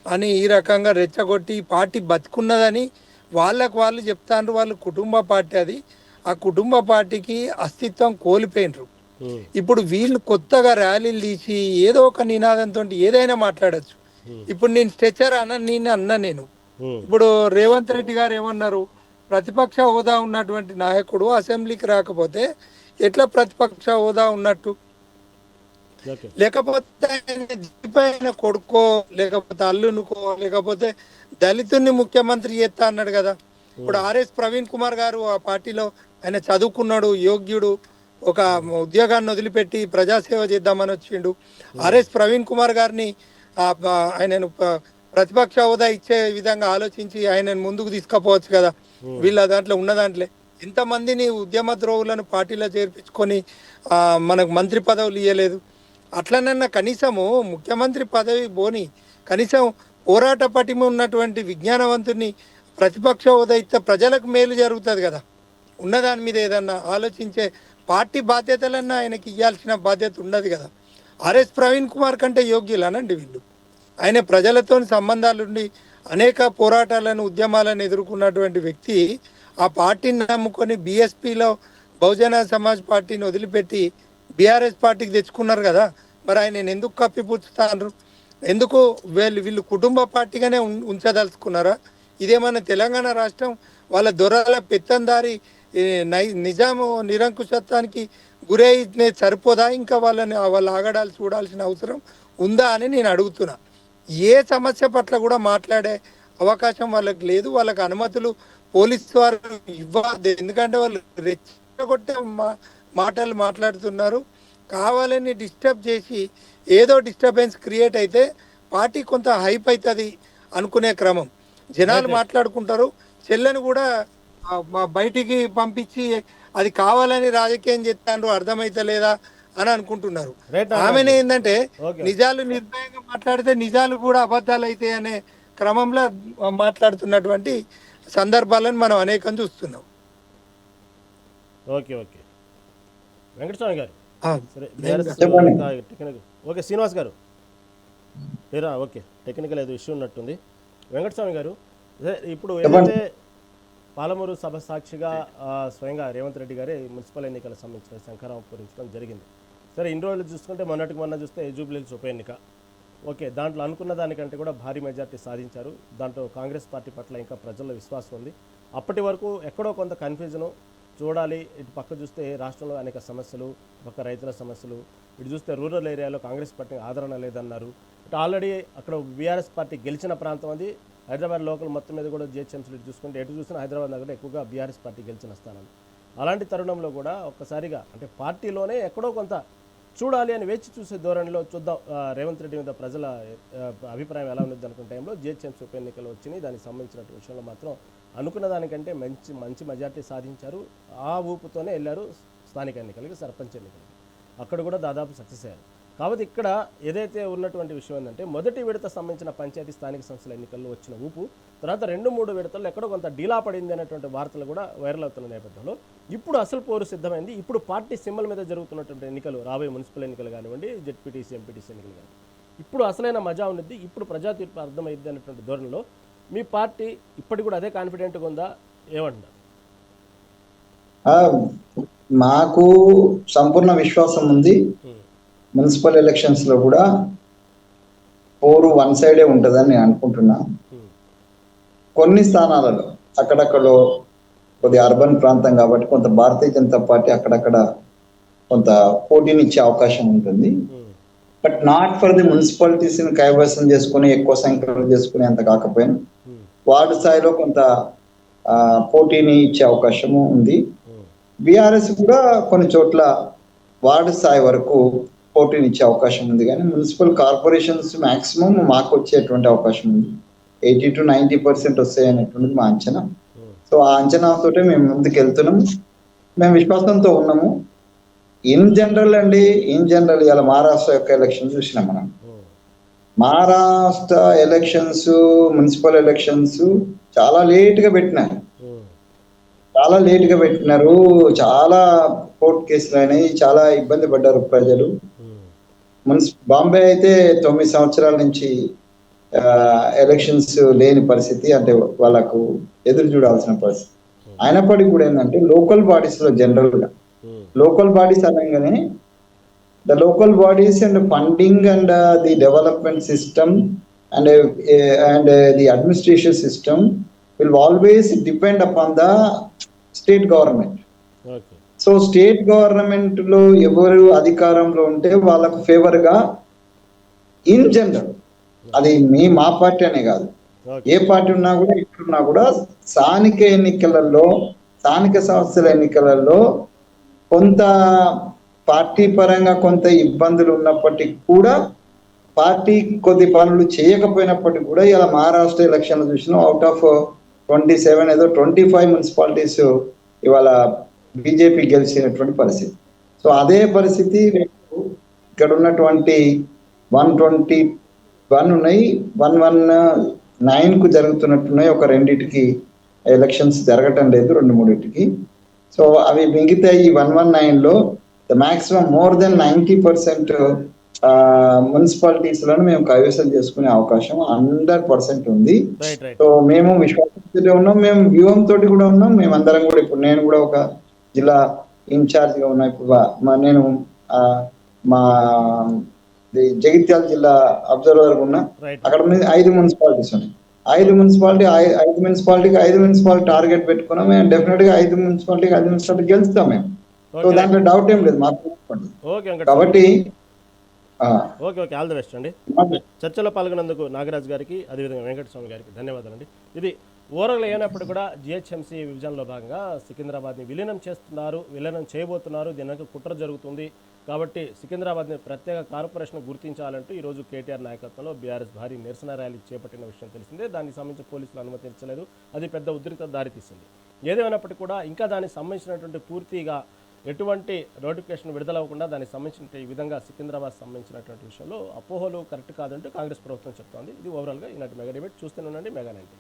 అని ఈ రకంగా రెచ్చగొట్టి పార్టీ బతుకున్నదని వాళ్ళు చెప్తాండ్రు. వాళ్ళు కుటుంబ పార్టీ, అది ఆ కుటుంబ పార్టీకి అస్తిత్వం కోల్పోయినరు. ఇప్పుడు వీళ్ళు కొత్తగా ర్యాలీలు తీసి ఏదో ఒక నినాదంతో ఏదైనా మాట్లాడచ్చు. ఇప్పుడు నేను స్ట్రెచర్ నేను ఇప్పుడు రేవంత్ రెడ్డి గారు ఏమన్నారు, ప్రతిపక్ష హోదా ఉన్నటువంటి నాయకుడు అసెంబ్లీకి రాకపోతే ఎట్లా ప్రతిపక్ష హోదా ఉన్నట్టు, లేకపోతే ఆయన కొడుకో లేకపోతే అల్లునుకో లేకపోతే దళితుని ముఖ్యమంత్రి చేస్తా అన్నాడు కదా. ఇప్పుడు ఆర్ఎస్ ప్రవీణ్ కుమార్ గారు ఆ పార్టీలో ఆయన చదువుకున్నాడు, యోగ్యుడు, ఒక ఉద్యోగాన్ని వదిలిపెట్టి ప్రజాసేవ చేద్దామని వచ్చిండు. ఆర్ఎస్ ప్రవీణ్ కుమార్ గారిని ఆయనను ప్రతిపక్ష హోదా ఇచ్చే విధంగా ఆలోచించి ఆయనను ముందుకు తీసుకుపోవచ్చు కదా. వీళ్ళ దాంట్లో ఉన్న దాంట్లో ఎంతమందిని ఉద్యమ ద్రోవులను పార్టీలో చేర్పించుకొని మనకు మంత్రి పదవులు ఇవ్వలేదు. అట్లనన్నా కనీసము ముఖ్యమంత్రి పదవి పోని కనీసం పోరాట పటిమ ఉన్నటువంటి విజ్ఞానవంతుని ప్రతిపక్ష హోదా ఇస్తే ప్రజలకు మేలు జరుగుతుంది కదా. ఉన్నదాని మీద ఏదన్నా ఆలోచించే పార్టీ బాధ్యతలన్నా ఆయనకి ఇవ్వాల్సిన బాధ్యత ఉన్నది కదా. ఆర్ఎస్ ప్రవీణ్ కుమార్ కంటే యోగ్యులనండి వీళ్ళు. ఆయన ప్రజలతో సంబంధాలుండి అనేక పోరాటాలను ఉద్యమాలను ఎదుర్కొన్నటువంటి వ్యక్తి ఆ పార్టీని నమ్ముకొని బీఎస్పీలో బహుజన సమాజ్ పార్టీని వదిలిపెట్టి బీఆర్ఎస్ పార్టీకి తెచ్చుకున్నారు కదా. మరి ఆయన ఎందుకు కప్పిపుచ్చుతారు? ఎందుకు వీళ్ళు కుటుంబ పార్టీగానే ఉంచదలుచుకున్నారా? ఇదేమన్నా తెలంగాణ రాష్ట్రం వాళ్ళ దొరల పెత్తందారి నిజాము నిరంకుశత్వానికి గురై సరిపోదా? ఇంకా వాళ్ళ ఆగడాలు చూడాల్సిన అవసరం ఉందా అని నేను అడుగుతున్నా. ఏ సమస్య పట్ల కూడా మాట్లాడే అవకాశం వాళ్ళకి లేదు. వాళ్ళకి అనుమతులు పోలీసు వారు ఇవ్వద్దు. ఎందుకంటే వాళ్ళు రెచ్చగొట్టే మాటలు మాట్లాడుతున్నారు. కావాలని డిస్టర్బ్ చేసి ఏదో డిస్టర్బెన్స్ క్రియేట్ అయితే పార్టీ కొంత హైప్ అవుతుంది అనుకునే క్రమం. జనాలు మాట్లాడుకుంటారు. చెల్లెని కూడా బయటికి పంపించి అది కావాలని రాజకీయం చేస్తాను అర్థమైతలేదా అని అనుకుంటున్నారు. ఆమెనే ఏంటంటే నిజాలు నిర్భయంగా మాట్లాడితే నిజాలు కూడా అబద్ధాలు అయితే అనే క్రమంలో మాట్లాడుతున్నటువంటి సందర్భాలను మనం అనేకం చూస్తున్నాం. ఓకే ఓకే వెంకటస్వామి గారు, ఓకే శ్రీనివాస్ గారు లేరా? ఓకే టెక్నికల్ ఏదో ఇష్యూ ఉన్నట్టుంది. వెంకటస్వామి గారు, ఇప్పుడు ఏదైతే పాలమూరు సభ సాక్షిగా స్వయంగా రేవంత్ రెడ్డి గారే మున్సిపల్ ఎన్నికలకు సంబంధించిన శంఖారావం పూరించడం జరిగింది. సరే, ఇన్ని రోజులు చూసుకుంటే మొన్నటికి మొన్న చూస్తే జూబ్లీహిల్స్ ఉప ఎన్నిక, ఓకే, దాంట్లో అనుకున్న దానికంటే కూడా భారీ మెజార్టీ సాధించారు. దాంట్లో కాంగ్రెస్ పార్టీ పట్ల ఇంకా ప్రజల్లో విశ్వాసం ఉంది. అప్పటి వరకు ఎక్కడో కొంత కన్ఫ్యూజను చూడాలి. ఇటు పక్క చూస్తే రాష్ట్రంలో అనేక సమస్యలు, పక్క రైతుల సమస్యలు, ఇటు చూస్తే రూరల్ ఏరియాలో కాంగ్రెస్ పార్టీ ఆదరణ లేదన్నారు. ఇటు ఆల్రెడీ అక్కడ బీఆర్ఎస్ పార్టీ గెలిచిన ప్రాంతం అది. హైదరాబాద్ లోకల్ మొత్తం మీద కూడా జిహెచ్ఎంసీలు చూసుకుంటే ఎటు చూసినా హైదరాబాద్ నగరంలో ఎక్కువగా బీఆర్ఎస్ పార్టీ గెలిచిన స్థానాలు. అలాంటి తరుణంలో కూడా ఒక్కసారిగా అంటే పార్టీలోనే ఎక్కడో కొంత చూడాలి అని వేచి చూసే ధోరణిలో చూద్దాం రేవంత్ రెడ్డి మీద ప్రజల అభిప్రాయం ఎలా ఉంది అనుకున్న టైంలో జిహెచ్ఎంసీ ఉప ఎన్నికలు వచ్చినాయి. దానికి సంబంధించిన విషయంలో మాత్రం అనుకున్న దానికంటే మంచి మెజార్టీ సాధించారు. ఆ ఊపుతోనే వెళ్ళారు స్థానిక ఎన్నికలకి, సర్పంచ్ ఎన్నికలకి. అక్కడ కూడా దాదాపు సక్సెస్ అయ్యారు. కాబట్టి ఇక్కడ ఏదైతే ఉన్నటువంటి విషయం ఏంటంటే మొదటి విడత సంబంధించిన పంచాయతీ స్థానిక సంస్థల ఎన్నికల్లో వచ్చిన ఊపు తర్వాత 2-3 విడతల్లో ఎక్కడో కొంత డీలా పడింది అనేటువంటి వార్తలు కూడా వైరల్ అవుతున్న నేపథ్యంలో ఇప్పుడు అసలు పోరు సిద్ధమైంది. ఇప్పుడు పార్టీ సింబల్ మీద జరుగుతున్నటువంటి ఎన్నికలు, రాబోయే మున్సిపల్ ఎన్నికలు కానివ్వండి, జెడ్పీటీసీ ఎంపీటీసీ ఎన్నికలు కానివ్వండి, ఇప్పుడు అసలైన మజా ఉన్నది. ఇప్పుడు ప్రజా తీర్పు అర్థమైంది అనేటువంటి ధోరణిలో మీ పార్టీ ఇప్పటికి కూడా అదే కాన్ఫిడెంట్గా ఉందా? ఏమంటున్నారు? మాకు సంపూర్ణ విశ్వాసం ఉంది. మున్సిపల్ ఎలక్షన్స్ లో కూడా పోరు వన్ సైడే ఉంటుందని నేను అనుకుంటున్నా. కొన్ని స్థానాలలో అక్కడక్కడ కొద్ది అర్బన్ ప్రాంతం కాబట్టి కొంత భారతీయ జనతా పార్టీ అక్కడక్కడ కొంత పోటీని ఇచ్చే అవకాశం ఉంటుంది. But not for the municipalities ని కైవసం చేసుకుని ఎక్కువ సంఖ్యలో చేసుకునే అంత కాకపోయినా వార్డు స్థాయిలో కొంత పోటీని ఇచ్చే అవకాశము ఉంది. బీఆర్ఎస్ కూడా కొన్ని చోట్ల వార్డు స్థాయి వరకు పోటీని ఇచ్చే అవకాశం ఉంది. కానీ మున్సిపల్ కార్పొరేషన్స్ మాక్సిమం మాకు వచ్చేటువంటి అవకాశం ఉంది. 80 to 90% వస్తాయి అనేటువంటిది మా అంచనా. సో ఆ అంచనాతో మేము ముందుకు వెళ్తున్నాం. మేము విశ్వాసంతో ఉన్నాము. ఇన్ జనరల్ ఇలా మహారాష్ట్ర యొక్క ఎలక్షన్ చూసినాం మనం. మహారాష్ట్ర ఎలక్షన్స్, మున్సిపల్ ఎలక్షన్స్ చాలా లేట్గా పెట్టినారు. చాలా కోర్టు కేసులు అయినాయి. చాలా ఇబ్బంది పడ్డారు ప్రజలు. బాంబే అయితే 9 సంవత్సరాల నుంచి ఎలక్షన్స్ లేని పరిస్థితి, అంటే వాళ్ళకు ఎదురు చూడాల్సిన పరిస్థితి. అయినప్పటికీ కూడా ఏంటంటే లోకల్ బాడీస్ లో జనరల్ గా లోకల్ బాడీస్ అనగానే the local bodies and funding and the development system and the administration system will always depend upon the state government. So state government లో ఎవరు అధికారంలో ఉంటే వాళ్ళకు ఫేవర్ గా ఇన్ జనరల్, అది మా పార్టీ అనే కాదు, ఏ పార్టీ ఉన్నా కూడా ఇక్కడున్నా కూడా స్థానిక సంస్థల ఎన్నికలలో కొంత పార్టీ పరంగా కొంత ఇబ్బందులు ఉన్నప్పటికీ కూడా, పార్టీ కొద్ది పనులు చేయకపోయినప్పటికీ కూడా ఇలా మహారాష్ట్ర ఎలక్షన్లు చూసినా అవుట్ ఆఫ్ 27 ఏదో 25 మున్సిపాలిటీస్ ఇవాళ బీజేపీ గెలిచినటువంటి పరిస్థితి. సో అదే పరిస్థితి ఇక్కడ ఉన్నటువంటి 121 ఉన్నాయి, 119 కు జరుగుతున్నట్టున్నాయి. ఒక రెండింటికి ఎలక్షన్స్ జరగటం లేదు, 2-3. సో అవి మిగతా ఈ 119 లో మాక్సిమం మోర్ దెన్ 90% మున్సిపాలిటీస్ లను మేము కైవసం చేసుకునే అవకాశం 100% ఉంది. సో మేము విశ్వాసంతో ఉన్నాం, మేము వ్యూహంతో కూడా ఉన్నాం. మేమందరం కూడా ఇప్పుడు నేను కూడా ఒక జిల్లా ఇన్ఛార్జ్ గా ఉన్నా. ఇప్పుడు నేను మా జగిత్యాల జిల్లా అబ్జర్వర్ ఉన్నా. అక్కడ 5 మున్సిపాలిటీస్ ఉన్నాయి. 5 మున్సిపాలిటీ టార్గెట్ పెట్టుకున్నాం. మేము డెఫినెట్ గా 5 మున్సిపాలిటీ గెలుస్తాం మేము. సో దాంట్లో డౌట్ ఏం లేదు మాకు. కాబట్టి ఓకే, ఆల్ ది బెస్ట్ అండి. చర్చలో పాల్గొన్నందుకు నాగరాజ్ గారికి, అదేవిధంగా వెంకటస్వామి గారికి ధన్యవాదాలండి. ఇది ఓవరాల్ అయినప్పుడు కూడా జిహెచ్ఎంసీ విభజనలో భాగంగా సికింద్రాబాద్ని విలీనం చేయబోతున్నారు. దీనికి కుట్ర జరుగుతుంది కాబట్టి సికింద్రాబాద్ని ప్రత్యేక కార్పొరేషన్ గుర్తించాలంటూ ఈరోజు కేటీఆర్ నాయకత్వంలో బీఆర్ఎస్ భారీ నిరసన ర్యాలీ చేపట్టిన విషయం తెలిసిందే. దానికి సంబంధించి పోలీసులు అనుమతించలేదు. అది పెద్ద ఉద్రిక్త దారితీసింది. ఏదేమైనప్పటికీ కూడా ఇంకా దానికి సంబంధించినటువంటి పూర్తిగా ఎటువంటి నోటిఫికేషన్ విడుదలవ్వకుండా దానికి సంబంధించిన ఈ విధంగా సికింద్రాబాద్ సంబంధించినటువంటి విషయంలో అపోహలు కరెక్ట్ కాదంటూ కాంగ్రెస్ ప్రభుత్వం చెప్తోంది. ఇది ఓవరాల్గా ఈనాటి మెగా డిబేట్. చూస్తూనే ఉండండి మెగా 90.